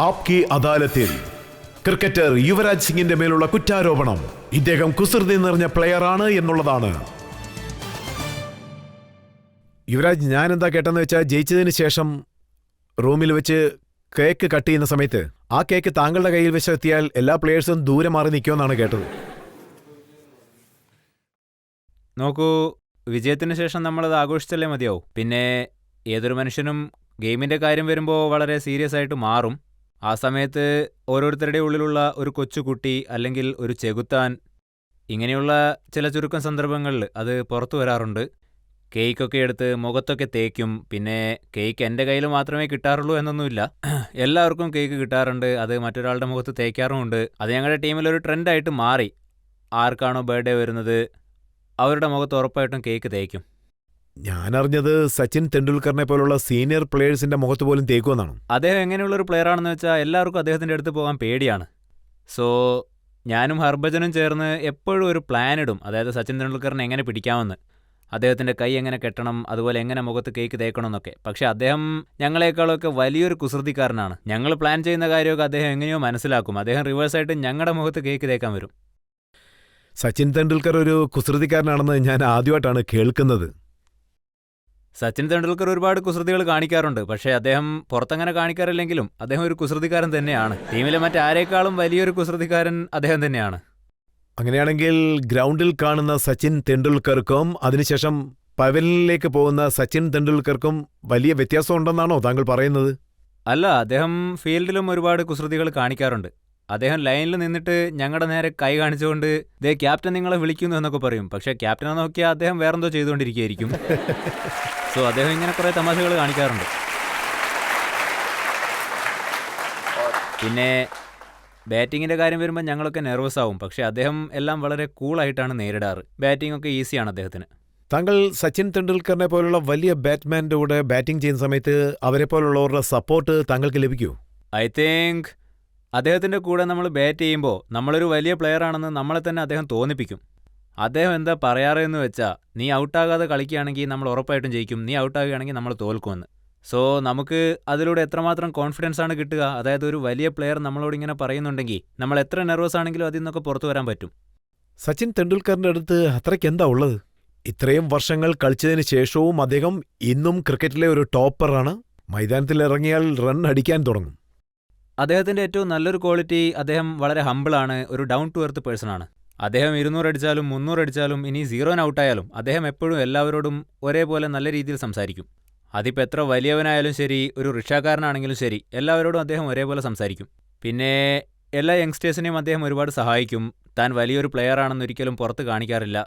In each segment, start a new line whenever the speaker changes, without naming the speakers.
ആപ്കി അദാലത്തിൽ ക്രിക്കറ്റർ യുവരാജ് സിംഗിന്റെ മേലുള്ള കുറ്റാരോപണം ഇദ്ദേഹം കുസൃതി നിറഞ്ഞ പ്ലെയറാണ് എന്നുള്ളതാണ്. യുവരാജ്, ഞാൻ എന്താ കേട്ടെന്ന് വെച്ചാൽ ജയിച്ചതിന് ശേഷം റൂമിൽ വെച്ച് കേക്ക് കട്ട് ചെയ്യുന്ന സമയത്ത് ആ കേക്ക് താങ്കളുടെ കയ്യിൽ വെച്ചെത്തിയാൽ എല്ലാ പ്ലെയേഴ്സും ദൂരെ മാറി നിൽക്കുമെന്നാണ് കേട്ടത്.
നോക്കൂ, വിജയത്തിന് ശേഷം നമ്മളത് ആഘോഷിച്ചല്ലേ മതിയാവും. പിന്നെ ഏതൊരു മനുഷ്യനും ഗെയിമിൻ്റെ കാര്യം വരുമ്പോൾ വളരെ സീരിയസ് ആയിട്ട് മാറും. ആ സമയത്ത് ഓരോരുത്തരുടെ ഉള്ളിലുള്ള ഒരു കൊച്ചുകുട്ടി അല്ലെങ്കിൽ ഒരു ചെകുത്താൻ, ഇങ്ങനെയുള്ള ചില ചുരുക്കം സന്ദർഭങ്ങളിൽ അത് പുറത്തു വരാറുണ്ട്. കേക്കൊക്കെ എടുത്ത് മുഖത്തൊക്കെ തേക്കും. പിന്നെ കേക്ക് എൻ്റെ കയ്യിൽ മാത്രമേ കിട്ടാറുള്ളൂ എന്നൊന്നുമില്ല, എല്ലാവർക്കും കേക്ക് കിട്ടാറുണ്ട്. അത് മറ്റൊരാളുടെ മുഖത്ത് തേക്കാറുമുണ്ട്. അത് ഞങ്ങളുടെ ടീമിലൊരു ട്രെൻഡായിട്ട് മാറി. ആർക്കാണോ ബർത്ത്ഡേ വരുന്നത് അവരുടെ മുഖത്ത് ഉറപ്പായിട്ടും കേക്ക് തേക്കും.
ഞാൻ അറിഞ്ഞത് സച്ചിൻ തെണ്ടുൽക്കറിനെ പോലുള്ള സീനിയർ പ്ലെയേഴ്സിന്റെ മുഖത്ത് പോലും തേക്കുമെന്നാണ്.
അദ്ദേഹം എങ്ങനെയുള്ളൊരു പ്ലെയറാണെന്ന് വെച്ചാൽ എല്ലാവർക്കും അദ്ദേഹത്തിൻ്റെ അടുത്ത് പോകാൻ പേടിയാണ്. സോ ഞാനും ഹർഭജനും ചേർന്ന് എപ്പോഴും ഒരു പ്ലാൻ ഇടും, അതായത് സച്ചിൻ തെണ്ടുൽക്കറിനെ എങ്ങനെ പിടിക്കാമെന്ന്, അദ്ദേഹത്തിൻ്റെ കൈ എങ്ങനെ കെട്ടണം, അതുപോലെ എങ്ങനെ മുഖത്ത് കേക്ക് തേക്കണം എന്നൊക്കെ. പക്ഷേ അദ്ദേഹം ഞങ്ങളെക്കാളൊക്കെ വലിയൊരു കുസൃതിക്കാരനാണ്. ഞങ്ങൾ പ്ലാൻ ചെയ്യുന്ന കാര്യമൊക്കെ അദ്ദേഹം എങ്ങനെയോ മനസ്സിലാക്കും. അദ്ദേഹം റിവേഴ്സായിട്ട് ഞങ്ങളുടെ മുഖത്ത് കേക്ക് തേക്കാൻ വരും.
സച്ചിൻ തെണ്ടുൽക്കർ ഒരു കുസൃതിക്കാരനാണെന്ന് ഞാൻ ആദ്യമായിട്ടാണ് കേൾക്കുന്നത്.
സച്ചിൻ തെണ്ടുൽക്കർ ഒരുപാട് കുസൃതികൾ കാണിക്കാറുണ്ട്, പക്ഷേ അദ്ദേഹം പുറത്തങ്ങനെ കാണിക്കാറില്ലെങ്കിലും അദ്ദേഹം ഒരു കുസൃതിക്കാരൻ തന്നെയാണ്. ടീമിലെ മറ്റാരേക്കാളും വലിയൊരു കുസൃതിക്കാരൻ അദ്ദേഹം തന്നെയാണ്.
അങ്ങനെയാണെങ്കിൽ ഗ്രൗണ്ടിൽ കാണുന്ന സച്ചിൻ തെണ്ടുൽക്കർക്കും അതിനുശേഷം പവലിനിലേക്ക് പോകുന്ന സച്ചിൻ തെണ്ടുൽക്കർക്കും വലിയ വ്യത്യാസമുണ്ടെന്നാണോ താങ്കൾ പറയുന്നത്?
അല്ല, അദ്ദേഹം ഫീൽഡിലും ഒരുപാട് കുസൃതികൾ കാണിക്കാറുണ്ട്. അദ്ദേഹം ലൈനിൽ നിന്നിട്ട് ഞങ്ങളുടെ നേരെ കൈ കാണിച്ചുകൊണ്ട് ദേ ക്യാപ്റ്റൻ നിങ്ങളെ വിളിക്കുന്നു എന്നൊക്കെ പറയും. പക്ഷേ ക്യാപ്റ്റനെ നോക്കിയാൽ അദ്ദേഹം വേറെന്തോ ചെയ്തുകൊണ്ടിരിക്കുകയായിരിക്കും. സോ അദ്ദേഹം ഇങ്ങനെ കുറേ തമാശകൾ കാണിക്കാറുണ്ട്. പിന്നെ ബാറ്റിങ്ങിൻ്റെ കാര്യം വരുമ്പോൾ ഞങ്ങളൊക്കെ നെർവസ് ആവും. പക്ഷേ അദ്ദേഹം എല്ലാം വളരെ കൂളായിട്ടാണ് നേരിടാറ്. ബാറ്റിംഗ് ഒക്കെ ഈസിയാണ് അദ്ദേഹത്തിന്.
താങ്കൾ സച്ചിൻ തെണ്ടുൽക്കറിനെ പോലുള്ള വലിയ ബാറ്റ്മാൻ്റെ കൂടെ ബാറ്റിംഗ് ചെയ്യുന്ന സമയത്ത് അവരെ പോലുള്ളവരുടെ സപ്പോർട്ട് താങ്കൾക്ക് ലഭിക്കുമോ?
ഐ തിങ്ക് അദ്ദേഹത്തിൻ്റെ കൂടെ നമ്മൾ ബാറ്റ് ചെയ്യുമ്പോൾ നമ്മളൊരു വലിയ പ്ലെയറാണെന്ന് നമ്മളെ തന്നെ അദ്ദേഹം തോന്നിപ്പിക്കും. അദ്ദേഹം എന്താ പറയാറെന്ന് വെച്ചാൽ, നീ ഔട്ടാകാതെ കളിക്കുകയാണെങ്കിൽ നമ്മൾ ഉറപ്പായിട്ടും ജയിക്കും, നീ ഔട്ടാകുകയാണെങ്കിൽ നമ്മൾ തോൽക്കുമെന്ന്. സോ നമുക്ക് അതിലൂടെ എത്രമാത്രം കോൺഫിഡൻസ് ആണ് കിട്ടുക. അതായത് ഒരു വലിയ പ്ലെയർ നമ്മളോട് ഇങ്ങനെ പറയുന്നുണ്ടെങ്കിൽ നമ്മൾ എത്ര നെർവസ് ആണെങ്കിലും അതിൽ നിന്നൊക്കെ പുറത്തു വരാൻ പറ്റും.
സച്ചിൻ തെണ്ടുൽക്കറിൻ്റെ അടുത്ത് അത്രയ്ക്ക് എന്താ ഉള്ളത്? ഇത്രയും വർഷങ്ങൾ കളിച്ചതിന് ശേഷവും അദ്ദേഹം ഇന്നും ക്രിക്കറ്റിലെ ഒരു ടോപ്പറാണ്. മൈതാനത്തിൽ ഇറങ്ങിയാൽ റൺ അടിക്കാൻ തുടങ്ങും.
അദ്ദേഹത്തിൻ്റെ ഏറ്റവും നല്ലൊരു ക്വാളിറ്റി, അദ്ദേഹം വളരെ ഹമ്പിളാണ്, ഒരു ഡൗൺ ടു എർത്ത് പേഴ്സണാണ്. അദ്ദേഹം 200 അടിച്ചാലും 300 അടിച്ചാലും ഇനി 0 ഔട്ടായാലും അദ്ദേഹം എപ്പോഴും എല്ലാവരോടും ഒരേപോലെ നല്ല രീതിയിൽ സംസാരിക്കും. അതിപ്പോൾ എത്ര വലിയവനായാലും ശരി, ഒരു റിക്ഷാക്കാരനാണെങ്കിലും ശരി, എല്ലാവരോടും അദ്ദേഹം ഒരേപോലെ സംസാരിക്കും. പിന്നെ എല്ലാ യങ്സ്റ്റേഴ്സിനെയും അദ്ദേഹം ഒരുപാട് സഹായിക്കും. താൻ വലിയൊരു പ്ലെയറാണെന്നൊരിക്കലും പുറത്ത് കാണിക്കാറില്ല.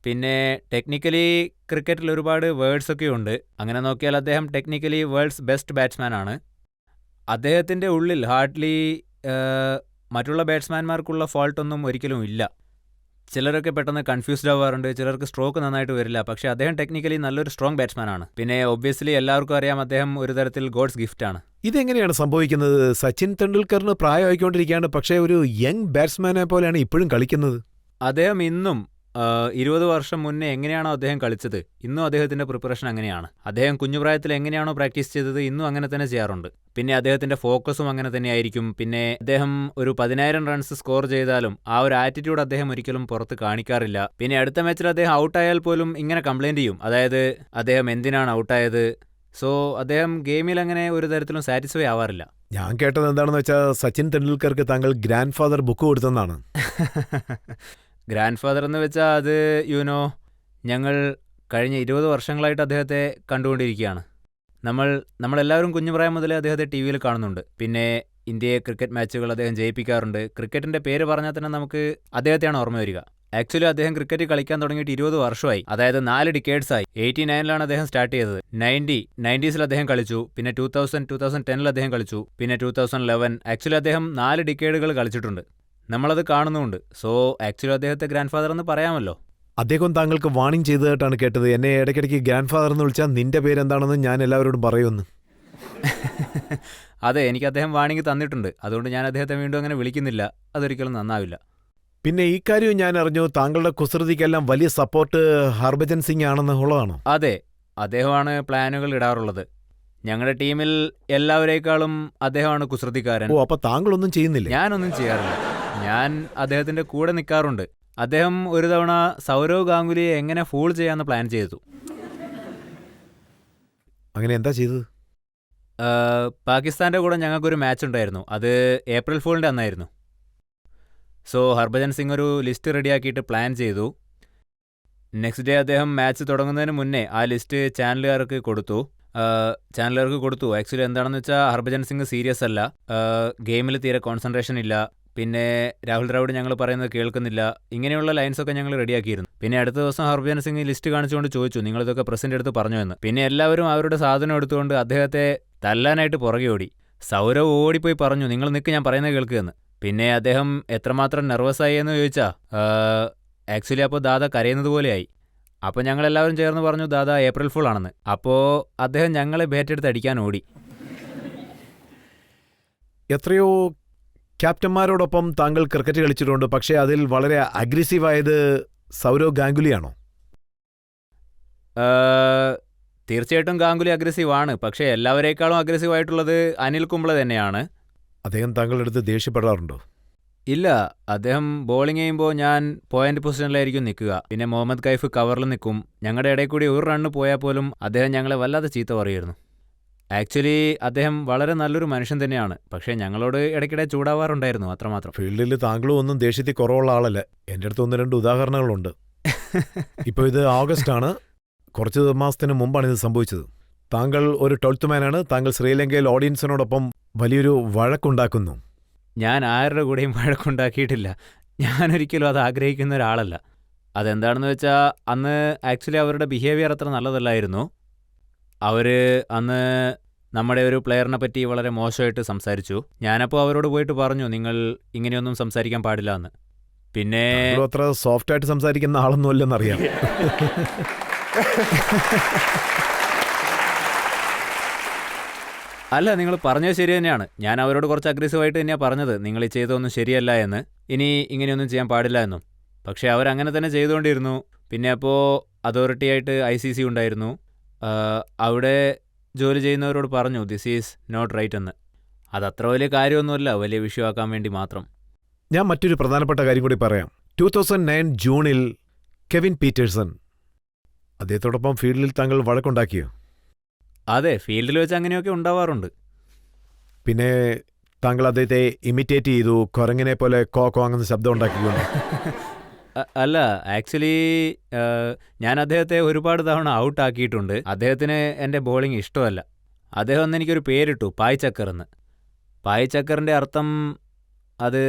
പിന്നെ ടെക്നിക്കലി ക്രിക്കറ്റിൽ ഒരുപാട് വേർഡ്സൊക്കെ ഉണ്ട്. അങ്ങനെ നോക്കിയാൽ അദ്ദേഹം ടെക്നിക്കലി വേൾഡ്സ് ബെസ്റ്റ് ബാറ്റ്സ്മാനാണ്. അദ്ദേഹത്തിൻ്റെ ഉള്ളിൽ ഹാർഡ്ലി മറ്റുള്ള ബാറ്റ്സ്മാൻമാർക്കുള്ള ഫോൾട്ടൊന്നും ഒരിക്കലും ഇല്ല. ചിലരൊക്കെ പെട്ടെന്ന് കൺഫ്യൂസ്ഡ് ആവാറുണ്ട്, ചിലർക്ക് സ്ട്രോക്ക് നന്നായിട്ട് വരില്ല. പക്ഷേ അദ്ദേഹം ടെക്നിക്കലി നല്ലൊരു സ്ട്രോങ് ബാറ്റ്സ്മാനാണ്. പിന്നെ ഒബ്വിയസ്ലി എല്ലാവർക്കും അറിയാം, അദ്ദേഹം ഒരു തരത്തിൽ ഗോഡ്സ് ഗിഫ്റ്റാണ്.
ഇതെങ്ങനെയാണ് സംഭവിക്കുന്നത്? സച്ചിൻ തെണ്ടുൽക്കറിന് പ്രായമായിക്കൊണ്ടിരിക്കുകയാണ്, പക്ഷേ ഒരു യങ് ബാറ്റ്സ്മാനെ പോലെയാണ് ഇപ്പോഴും കളിക്കുന്നത്.
അദ്ദേഹം ഇന്നും 20 വർഷം മുന്നേ എങ്ങനെയാണോ അദ്ദേഹം കളിച്ചത്, ഇന്നും അദ്ദേഹത്തിൻ്റെ പ്രിപ്പറേഷൻ അങ്ങനെയാണ്. അദ്ദേഹം കുഞ്ഞുപ്രായത്തിൽ എങ്ങനെയാണോ പ്രാക്ടീസ് ചെയ്തത് ഇന്നും അങ്ങനെ തന്നെ ചെയ്യാറുണ്ട്. പിന്നെ അദ്ദേഹത്തിൻ്റെ ഫോക്കസും അങ്ങനെ തന്നെയായിരിക്കും. പിന്നെ അദ്ദേഹം ഒരു 10,000 റൺസ് സ്കോർ ചെയ്താലും ആ ഒരു ആറ്റിറ്റ്യൂഡ് അദ്ദേഹം ഒരിക്കലും പുറത്ത് കാണിക്കാറില്ല. പിന്നെ അടുത്ത മാച്ചിൽ അദ്ദേഹം ഔട്ടായാൽ പോലും ഇങ്ങനെ കംപ്ലൈൻറ്റ് ചെയ്യും, അതായത് അദ്ദേഹം എന്തിനാണ് ഔട്ടായത്. സോ അദ്ദേഹം ഗെയിമിൽ അങ്ങനെ ഒരു തരത്തിലും സാറ്റിസ്ഫൈ ആവാറില്ല.
ഞാൻ കേട്ടത് എന്താണെന്ന് വെച്ചാൽ സച്ചിൻ തെണ്ടുൽക്കർക്ക് താങ്കൾ ഗ്രാൻഡ് ഫാദർ ബുക്ക് കൊടുത്തെന്നാണ്.
ഗ്രാൻഡ് ഫാദർ എന്ന് വെച്ചാൽ അത് ഞങ്ങൾ കഴിഞ്ഞ 20 വർഷങ്ങളായിട്ട് അദ്ദേഹത്തെ കണ്ടുകൊണ്ടിരിക്കുകയാണ്. നമ്മളെല്ലാവരും കുഞ്ഞുപ്രായം മുതലേ അദ്ദേഹത്തെ ടി വിയിൽ കാണുന്നുണ്ട്. പിന്നെ ഇന്ത്യയെ ക്രിക്കറ്റ് മാച്ചുകൾ അദ്ദേഹം ജയിപ്പിക്കാറുണ്ട്. ക്രിക്കറ്റിൻ്റെ പേര് പറഞ്ഞാൽ തന്നെ നമുക്ക് അദ്ദേഹത്തെയാണ് ഓർമ്മ വരിക. ആക്ച്വലി അദ്ദേഹം ക്രിക്കറ്റ് കളിക്കാൻ തുടങ്ങിയിട്ട് 20 വർഷമായി, അതായത് 4 ഡിക്കേഡ്സായി. 89-ലാണ് അദ്ദേഹം സ്റ്റാർട്ട് ചെയ്തത്. 90s അദ്ദേഹം കളിച്ചു. പിന്നെ 2010-ൽ അദ്ദേഹം കളിച്ചു. പിന്നെ 2011. ആക്ച്വലി അദ്ദേഹം 4 ഡിക്കേഡുകൾ കളിച്ചിട്ടുണ്ട്. നമ്മളത് കാണുന്നുമുണ്ട്. സോ ആക്ച്വലി അദ്ദേഹത്തെ ഗ്രാൻഡ് ഫാദർ എന്ന് പറയാമല്ലോ.
അദ്ദേഹം താങ്കൾക്ക് വാണിംഗ് ചെയ്തതായിട്ടാണ് കേട്ടത്. എന്നെ ഇടയ്ക്കിടയ്ക്ക് ഗ്രാൻഡ് ഫാദർ എന്ന് വിളിച്ചാൽ നിന്റെ പേരെന്താണെന്ന് ഞാൻ എല്ലാവരോടും പറയുമെന്ന്.
അതെ, എനിക്ക് അദ്ദേഹം വാണിംഗ് തന്നിട്ടുണ്ട്. അതുകൊണ്ട് ഞാൻ അദ്ദേഹത്തെ വീണ്ടും അങ്ങനെ വിളിക്കുന്നില്ല. അതൊരിക്കലും നന്നാവില്ല.
പിന്നെ ഈ കാര്യം ഞാൻ അറിഞ്ഞു, താങ്കളുടെ കുസൃതിക്കെല്ലാം വലിയ സപ്പോർട്ട് ഹർഭജൻ സിംഗ് ആണെന്നുള്ളതാണോ?
അതെ, അദ്ദേഹമാണ് പ്ലാനുകൾ ഇടാറുള്ളത്. ഞങ്ങളുടെ ടീമിൽ എല്ലാവരേക്കാളും അദ്ദേഹമാണ് കുസൃതിക്കാരൻ.
ഓ, അപ്പൊ താങ്കളൊന്നും ചെയ്യുന്നില്ലേ?
ഞാനൊന്നും ചെയ്യാറില്ല. ഞാൻ അദ്ദേഹത്തിന്റെ കൂടെ നിൽക്കാറുണ്ട്. അദ്ദേഹം ഒരു തവണ സൗരവ് ഗാംഗുലിയെ എങ്ങനെ ഫൂൾ ചെയ്യാമെന്ന് പ്ലാൻ ചെയ്തു.
അങ്ങനെ എന്താ ചെയ്തത്?
പാകിസ്ഥാന്റെ കൂടെ ഞങ്ങൾക്കൊരു മാച്ച് ഉണ്ടായിരുന്നു. അത് ഏപ്രിൽ ഫൂളിൻ്റെ അന്നായിരുന്നു. സോ ഹർഭജൻ സിംഗ് ഒരു ലിസ്റ്റ് റെഡിയാക്കിയിട്ട് പ്ലാൻ ചെയ്തു. നെക്സ്റ്റ് ഡേ അദ്ദേഹം മാച്ച് തുടങ്ങുന്നതിന് മുന്നേ ആ ലിസ്റ്റ് ചാനലുകാർക്ക് കൊടുത്തു. ആക്ച്വലി എന്താണെന്ന് വെച്ചാൽ ഹർഭജൻ സിംഗ് സീരിയസ് അല്ല, ഗെയിമിൽ തീരെ കോൺസെൻട്രേഷൻ ഇല്ല, പിന്നെ രാഹുൽ ദ്രാവിഡ് ഞങ്ങൾ പറയുന്നത് കേൾക്കുന്നില്ല, ഇങ്ങനെയുള്ള ലൈൻസൊക്കെ ഞങ്ങൾ റെഡിയാക്കിയിരുന്നു. പിന്നെ അടുത്ത ദിവസം ഹർഭജൻ സിംഗ് ലിസ്റ്റ് കാണിച്ചുകൊണ്ട് ചോദിച്ചു, നിങ്ങളിതൊക്കെ പ്രസിഡന്റ് എടുത്ത് പറഞ്ഞു എന്ന്. പിന്നെ എല്ലാവരും അവരുടെ സാധനം എടുത്തുകൊണ്ട് അദ്ദേഹത്തെ തല്ലാനായിട്ട് പുറകെ ഓടി. സൗരവ് ഓടിപ്പോയി പറഞ്ഞു, നിങ്ങൾ നിൽക്ക്, ഞാൻ പറയുന്നത് കേൾക്കുകയെന്ന്. പിന്നെ അദ്ദേഹം എത്രമാത്രം നെർവസായി എന്ന് ചോദിച്ചാൽ ആക്ച്വലി അപ്പോൾ ദാദ കരയുന്നത് പോലെയായി. അപ്പോൾ ഞങ്ങളെല്ലാവരും ചേർന്ന് പറഞ്ഞു ദാദ ഏപ്രിൽ ഫുൾ ആണെന്ന്. അപ്പോൾ അദ്ദേഹം ഞങ്ങളെ ബാറ്റെടുത്ത് അടിക്കാൻ ഓടി.
എത്രയോ ക്യാപ്റ്റന്മാരോടൊപ്പം താങ്കൾ ക്രിക്കറ്റ് കളിച്ചിട്ടുണ്ട്, പക്ഷേ അതിൽ വളരെ അഗ്രസീവായത് സൗരവ് ഗാംഗുലിയാണോ?
തീർച്ചയായിട്ടും ഗാംഗുലി അഗ്രസീവ് ആണ്, പക്ഷേ എല്ലാവരേക്കാളും അഗ്രസീവ് ആയിട്ടുള്ളത് അനിൽ കുംബ്ലെ തന്നെയാണ്.
അദ്ദേഹം താങ്കളുടെ അടുത്ത് ദേഷ്യപ്പെടാറുണ്ടോ?
ഇല്ല, അദ്ദേഹം ബോളിംഗ് ചെയ്യുമ്പോൾ ഞാൻ പോയിന്റ് പൊസിഷനിലായിരിക്കും നിൽക്കുക. പിന്നെ മുഹമ്മദ് കൈഫ് കവറിൽ നിൽക്കും. ഞങ്ങളുടെ ഇടയിൽ കൂടി ഒരു റണ്ണ് പോയാൽ പോലും അദ്ദേഹം ഞങ്ങളെ വല്ലാതെ ചീത്ത പറയുമായിരുന്നു. ആക്ച്വലി അദ്ദേഹം വളരെ നല്ലൊരു മനുഷ്യൻ തന്നെയാണ്, പക്ഷേ ഞങ്ങളോട് ഇടയ്ക്കിടെ ചൂടാവാറുണ്ടായിരുന്നു, അത്രമാത്രം.
ഫീൽഡിൽ താങ്കളും ഒന്നും ദേഷ്യത്തിൽ കുറവുള്ള ആളല്ല. എൻ്റെ അടുത്ത് 1-2 ഉദാഹരണങ്ങളുണ്ട്. ഇപ്പോൾ ഇത് ഓഗസ്റ്റ് ആണ്, കുറച്ച് മാസത്തിന് മുമ്പാണ് ഇത് സംഭവിച്ചത്. താങ്കൾ ഒരു 12th മാനാണ്. താങ്കൾ ശ്രീലങ്കയിൽ ഓഡിയൻസിനോടൊപ്പം വലിയൊരു വഴക്കുണ്ടാക്കുന്നു.
ഞാൻ ആരുടെ കൂടെയും വഴക്കുണ്ടാക്കിയിട്ടില്ല. ഞാനൊരിക്കലും അത് ആഗ്രഹിക്കുന്ന ഒരാളല്ല. അതെന്താണെന്ന് വെച്ചാൽ അന്ന് ആക്ച്വലി അവരുടെ ബിഹേവിയർ അത്ര നല്ലതല്ലായിരുന്നു. അവർ അന്ന് നമ്മുടെ ഒരു പ്ലെയറിനെ പറ്റി വളരെ മോശമായിട്ട് സംസാരിച്ചു. ഞാനപ്പോൾ അവരോട് പോയിട്ട് പറഞ്ഞു, നിങ്ങൾ ഇങ്ങനെയൊന്നും സംസാരിക്കാൻ പാടില്ല എന്ന്. പിന്നെ
അത്ര സോഫ്റ്റായിട്ട് സംസാരിക്കുന്ന ആളൊന്നും അല്ലെന്നറിയാം.
അല്ല, നിങ്ങൾ പറഞ്ഞത് ശരി തന്നെയാണ്. ഞാൻ അവരോട് കുറച്ച് അഗ്രസീവായിട്ട് തന്നെയാണ് പറഞ്ഞത്, നിങ്ങൾ ഈ ചെയ്തതൊന്നും ശരിയല്ല എന്ന്, ഇനി ഇങ്ങനെയൊന്നും ചെയ്യാൻ പാടില്ല എന്നും. പക്ഷേ അവരങ്ങനെ തന്നെ ചെയ്തുകൊണ്ടിരുന്നു. പിന്നെ അപ്പോൾ അതോറിറ്റിയായിട്ട് ICC ഉണ്ടായിരുന്നു. അവിടെ ജോലി ചെയ്യുന്നവരോട് പറഞ്ഞു ദിസ് ഈസ് നോട്ട് റൈറ്റ് എന്ന്. അതത്ര വലിയ കാര്യമൊന്നുമല്ല, വലിയ വിഷയമാക്കാൻ വേണ്ടി മാത്രം.
ഞാൻ മറ്റൊരു പ്രധാനപ്പെട്ട കാര്യം കൂടി പറയാം. 2009 ജൂണിൽ കെവിൻ പീറ്റേഴ്സൺ, അദ്ദേഹത്തോടൊപ്പം ഫീൽഡിൽ താങ്കൾ വഴക്കുണ്ടാക്കിയോ?
അതെ, ഫീൽഡിൽ വെച്ച് അങ്ങനെയൊക്കെ ഉണ്ടാവാറുണ്ട്.
പിന്നെ താങ്കൾ അദ്ദേഹത്തെ ഇമിറ്റേറ്റ് ചെയ്തു, കുരങ്ങിനെ പോലെ കോ അങ്ങനെ ശബ്ദം ഉണ്ടാക്കിക്കൊണ്ട്.
അല്ല, ആക്ച്വലി ഞാൻ അദ്ദേഹത്തെ ഒരുപാട് തവണ ഔട്ടാക്കിയിട്ടുണ്ട്. അദ്ദേഹത്തിന് എൻ്റെ ബോളിംഗ് ഇഷ്ടമല്ല. അദ്ദേഹം ഒന്ന് എനിക്കൊരു പേരിട്ടു, പായ് ചക്കർ എന്ന്. പായ് ചക്കറിൻ്റെ അർത്ഥം അത്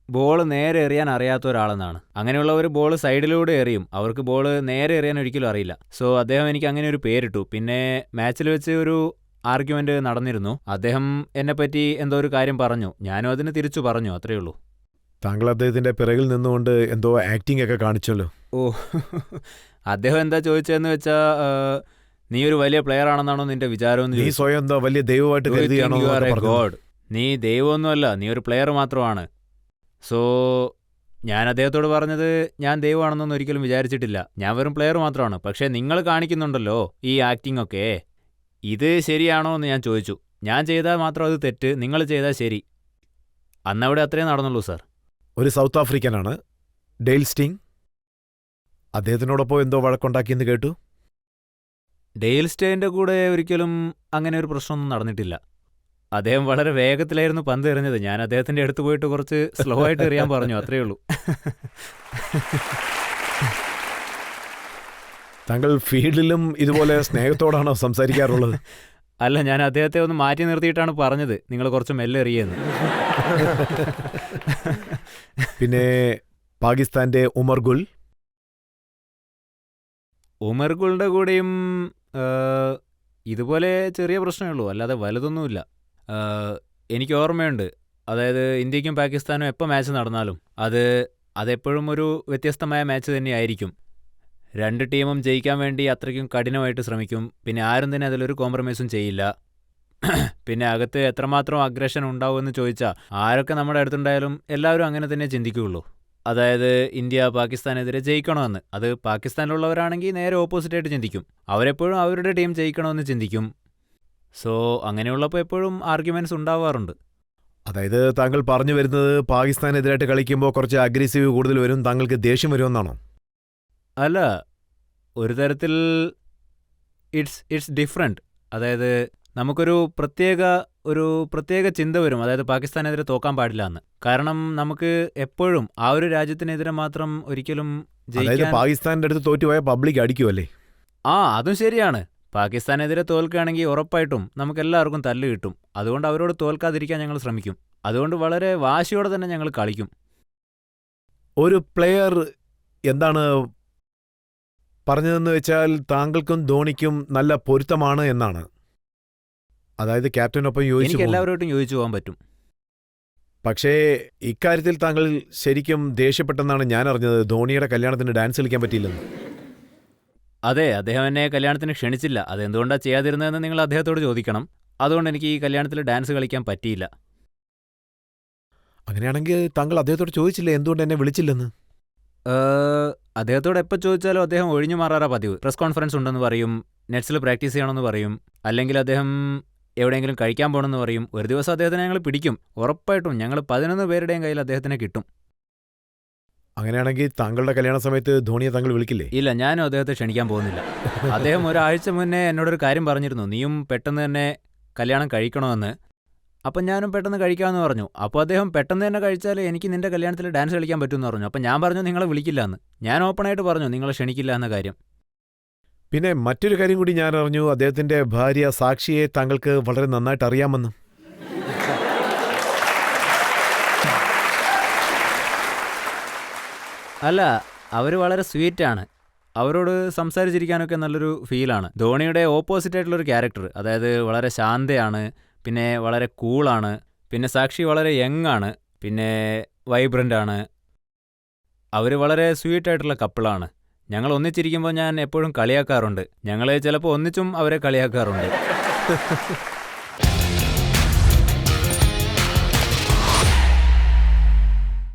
ബോൾ നേരെ എറിയാൻ അറിയാത്ത ഒരാളെന്നാണ്. അങ്ങനെയുള്ളവർ ബോൾ സൈഡിലൂടെ എറിയും, അവർക്ക് ബോൾ നേരെ എറിയാൻ ഒരിക്കലും അറിയില്ല. സോ അദ്ദേഹം എനിക്ക് അങ്ങനെ ഒരു പേരിട്ടു. പിന്നെ മാച്ചിൽ വെച്ച് ഒരു ആർഗ്യുമെൻ്റ് നടന്നിരുന്നു. അദ്ദേഹം എന്നെപ്പറ്റി എന്തോ ഒരു കാര്യം പറഞ്ഞു, ഞാനും അതിന് തിരിച്ചു പറഞ്ഞു, അത്രയേ ഉള്ളൂ.
താങ്കൾ അദ്ദേഹത്തിന്റെ പിറകിൽ നിന്നുകൊണ്ട് എന്തോ ആക്ടിംഗ് ഒക്കെ കാണിച്ചല്ലോ.
ഓ, അദ്ദേഹം എന്താ ചോദിച്ചതെന്ന് വെച്ചാൽ നീ ഒരു വലിയ പ്ലെയർ ആണെന്നാണോ നിന്റെ വിചാരം?
നീ സ്വയം എന്താ വലിയ ദൈവമായിട്ട് കരുതിയാണോ?
ഗോഡ്, നീ ദൈവമൊന്നുമല്ല, നീ ഒരു പ്ലെയർ മാത്രമാണ്. സോ ഞാൻ അദ്ദേഹത്തോട് പറഞ്ഞത് ഞാൻ ദൈവമാണെന്നൊന്നും ഒരിക്കലും വിചാരിച്ചിട്ടില്ല, ഞാൻ വെറും പ്ലെയർ മാത്രമാണ്. പക്ഷേ നിങ്ങൾ കാണിക്കുന്നുണ്ടല്ലോ ഈ ആക്ടിംഗ് ഒക്കെ, ഇത് ശരിയാണോ എന്ന് ഞാൻ ചോദിച്ചു. ഞാൻ ചെയ്താൽ മാത്രം അത് തെറ്റ്, നിങ്ങൾ ചെയ്താൽ ശരി. അന്നവിടെ അത്രയും നടന്നുള്ളൂ സാർ.
ഒരു സൗത്ത് ആഫ്രിക്കനാണ്, ഡെയിൽ സ്റ്റീങ്. അദ്ദേഹത്തിനോടൊപ്പം എന്തോ വഴക്കുണ്ടാക്കിയെന്ന് കേട്ടു.
ഡെയിൽ സ്റ്റേൻ്റെ കൂടെ ഒരിക്കലും അങ്ങനെ ഒരു പ്രശ്നമൊന്നും നടന്നിട്ടില്ല. അദ്ദേഹം വളരെ വേഗത്തിലായിരുന്നു പന്ത് എറിഞ്ഞത്. ഞാൻ അദ്ദേഹത്തിൻ്റെ അടുത്ത് പോയിട്ട് കുറച്ച് സ്ലോ ആയിട്ട് എറിയാൻ പറഞ്ഞു, അത്രയേ ഉള്ളൂ.
താങ്കൾ ഫീൽഡിലും ഇതുപോലെ സ്നേഹത്തോടാണോ സംസാരിക്കാറുള്ളത്?
അല്ല, ഞാൻ അദ്ദേഹത്തെ ഒന്ന് മാറ്റി നിർത്തിയിട്ടാണ് പറഞ്ഞത്, നിങ്ങൾ കുറച്ച് മെല്ലെ എറിയെന്ന്.
പിന്നെ പാകിസ്ഥാന്റെ ഉമർ
ഗുളിന്റെ കൂടെയും ഇതുപോലെ ചെറിയ പ്രശ്നമേ ഉള്ളൂ, അല്ലാതെ വലുതൊന്നുമില്ല. എനിക്ക് ഓർമ്മയുണ്ട്, അതായത് ഇന്ത്യക്കും പാകിസ്ഥാനും എപ്പോൾ മാച്ച് നടന്നാലും അതെപ്പോഴും ഒരു വ്യത്യസ്തമായ മാച്ച് തന്നെയായിരിക്കും. രണ്ട് ടീമും ജയിക്കാൻ വേണ്ടി അത്രയ്ക്കും കഠിനമായിട്ട് ശ്രമിക്കും. പിന്നെ ആരും തന്നെ അതിലൊരു കോംപ്രമൈസും ചെയ്യില്ല. പിന്നെ അകത്ത് എത്രമാത്രം അഗ്രഷൻ ഉണ്ടാവുമെന്ന് ചോദിച്ചാൽ ആരൊക്കെ നമ്മുടെ അടുത്തുണ്ടായാലും എല്ലാവരും അങ്ങനെ തന്നെ ചിന്തിക്കുകയുള്ളൂ. അതായത് ഇന്ത്യ പാകിസ്ഥാനെതിരെ ജയിക്കണമെന്ന്. അത് പാകിസ്ഥാനിലുള്ളവരാണെങ്കിൽ നേരെ ഓപ്പോസിറ്റായിട്ട് ചിന്തിക്കും. അവരെപ്പോഴും അവരുടെ ടീം ജയിക്കണമെന്ന് ചിന്തിക്കും. സോ അങ്ങനെയുള്ളപ്പോൾ എപ്പോഴും ആർഗ്യുമെൻറ്റ്സ് ഉണ്ടാവാറുണ്ട്.
അതായത് താങ്കൾ പറഞ്ഞു വരുന്നത് പാകിസ്ഥാനെതിരായിട്ട് കളിക്കുമ്പോൾ കുറച്ച് അഗ്രസീവ് കൂടുതൽ വരും, താങ്കൾക്ക് ദേഷ്യം വരുമെന്നാണോ?
അല്ല, ഒരു തരത്തിൽ ഇറ്റ്സ് ഡിഫറെൻറ്റ്. അതായത് നമുക്കൊരു പ്രത്യേക ചിന്ത വരും, അതായത് പാകിസ്ഥാനെതിരെ തോക്കാൻ പാടില്ല എന്ന്. കാരണം നമുക്ക് എപ്പോഴും ആ ഒരു രാജ്യത്തിനെതിരെ മാത്രം ഒരിക്കലും
അതായത്
ജയിക്കാൻ.
പാകിസ്ഥാന്റെ അടുത്ത് തോറ്റുപോയാൽ പബ്ലിക് അടിക്കുമല്ലേ?
അതും ശരിയാണ്. പാകിസ്ഥാനെതിരെ തോൽക്കുകയാണെങ്കിൽ ഉറപ്പായിട്ടും നമുക്കെല്ലാവർക്കും തല്ല് കിട്ടും. അതുകൊണ്ട് അവരോട് തോൽക്കാതിരിക്കാൻ ഞങ്ങൾ ശ്രമിക്കും. അതുകൊണ്ട് വളരെ വാശിയോടെ തന്നെ ഞങ്ങൾ കളിക്കും.
ഒരു പ്ലെയർ എന്താണ് പറഞ്ഞതെന്ന് വെച്ചാൽ താങ്കൾക്കും ധോണിക്കും നല്ല പൊരുത്തമാണ് എന്നാണ്. അതായത് ക്യാപ്റ്റനൊപ്പം യോജിച്ചു
എനിക്ക്
പോകുന്നു.
എല്ലാവരോട്ടും യോജിച്ചു പോകാൻ പറ്റും.
പക്ഷേ ഇക്കാര്യത്തിൽ താങ്കൾ ശരിക്കും ദേഷ്യപ്പെട്ടെന്നാണ് ഞാൻ അറിഞ്ഞത്. ധോണിയുടെ കല്യാണത്തിന് ഡാൻസ് കളിക്കാൻ പറ്റിയില്ലെന്ന്.
അതെ, അദ്ദേഹം എന്നെ കല്യാണത്തിന് ക്ഷണിച്ചില്ല. അതെന്തുകൊണ്ടാണ് ചെയ്യാതിരുന്നതെന്ന് നിങ്ങൾ അദ്ദേഹത്തോട് ചോദിക്കണം. അതുകൊണ്ട് എനിക്ക് ഈ കല്യാണത്തിൽ ഡാൻസ് കളിക്കാൻ പറ്റിയില്ല.
അങ്ങനെയാണെങ്കിൽ താങ്കൾ അദ്ദേഹത്തോട് ചോദിച്ചില്ലേ എന്തുകൊണ്ട് എന്നെ വിളിച്ചില്ലെന്ന്?
അദ്ദേഹത്തോട് എപ്പോൾ ചോദിച്ചാലും അദ്ദേഹം ഒഴിഞ്ഞു മാറാറാ പതിവ്. പ്രസ് കോൺഫറൻസ് ഉണ്ടെന്ന് പറയും, നെറ്റ്സിൽ പ്രാക്ടീസ് ചെയ്യണമെന്ന് പറയും, അല്ലെങ്കിൽ അദ്ദേഹം എവിടെയെങ്കിലും കഴിക്കാൻ പോകണമെന്ന് പറയും. ഒരു ദിവസം അദ്ദേഹത്തിനെ ഞങ്ങൾ പിടിക്കും. ഉറപ്പായിട്ടും ഞങ്ങൾ 11 പേരുടെയും കയ്യിൽ അദ്ദേഹത്തിനെ കിട്ടും.
അങ്ങനെയാണെങ്കിൽ താങ്കളുടെ കല്യാണ സമയത്ത് ധോണിയെ താങ്കൾ വിളിക്കില്ലേ?
ഇല്ല, ഞാനും അദ്ദേഹത്തെ ക്ഷണിക്കാൻ പോകുന്നില്ല. അദ്ദേഹം ഒരാഴ്ച മുന്നേ എന്നോടൊരു കാര്യം പറഞ്ഞിരുന്നു, നീയും പെട്ടെന്ന് തന്നെ കല്യാണം കഴിക്കണമെന്ന്. അപ്പം ഞാനും പെട്ടെന്ന് കഴിക്കാമെന്ന് പറഞ്ഞു. അപ്പോൾ അദ്ദേഹം പെട്ടെന്ന് തന്നെ കഴിച്ചാൽ എനിക്ക് നിന്റെ കല്യാണത്തിൽ ഡാൻസ് കളിക്കാൻ പറ്റുമെന്ന് പറഞ്ഞു. അപ്പം ഞാൻ പറഞ്ഞു നിങ്ങളെ വിളിക്കില്ല എന്ന്. ഞാൻ ഓപ്പണായിട്ട് പറഞ്ഞു നിങ്ങളെ ക്ഷണിക്കില്ല എന്ന കാര്യം.
പിന്നെ മറ്റൊരു കാര്യം കൂടി ഞാൻ അറിഞ്ഞു, അദ്ദേഹത്തിന്റെ ഭാര്യ സാക്ഷിയെ താങ്കൾക്ക് വളരെ നന്നായിട്ട് അറിയാമെന്ന്.
അല്ല, അവർ വളരെ സ്വീറ്റാണ്. അവരോട് സംസാരിച്ചിരിക്കാനൊക്കെ നല്ലൊരു ഫീലാണ്. ധോണിയുടെ ഓപ്പോസിറ്റ് ആയിട്ടുള്ളൊരു ക്യാരക്ടർ, അതായത് വളരെ ശാന്തയാണ്, പിന്നെ വളരെ കൂളാണ്, പിന്നെ സാക്ഷി വളരെ യങ് ആണ്, പിന്നെ വൈബ്രൻ്റ് ആണ്. അവർ വളരെ സ്വീറ്റായിട്ടുള്ള കപ്പിളാണ്. ഞങ്ങൾ ഒന്നിച്ചിരിക്കുമ്പോൾ ഞാൻ എപ്പോഴും കളിയാക്കാറുണ്ട്. ഞങ്ങൾ ചിലപ്പോൾ ഒന്നിച്ചും അവരെ കളിയാക്കാറുണ്ട്.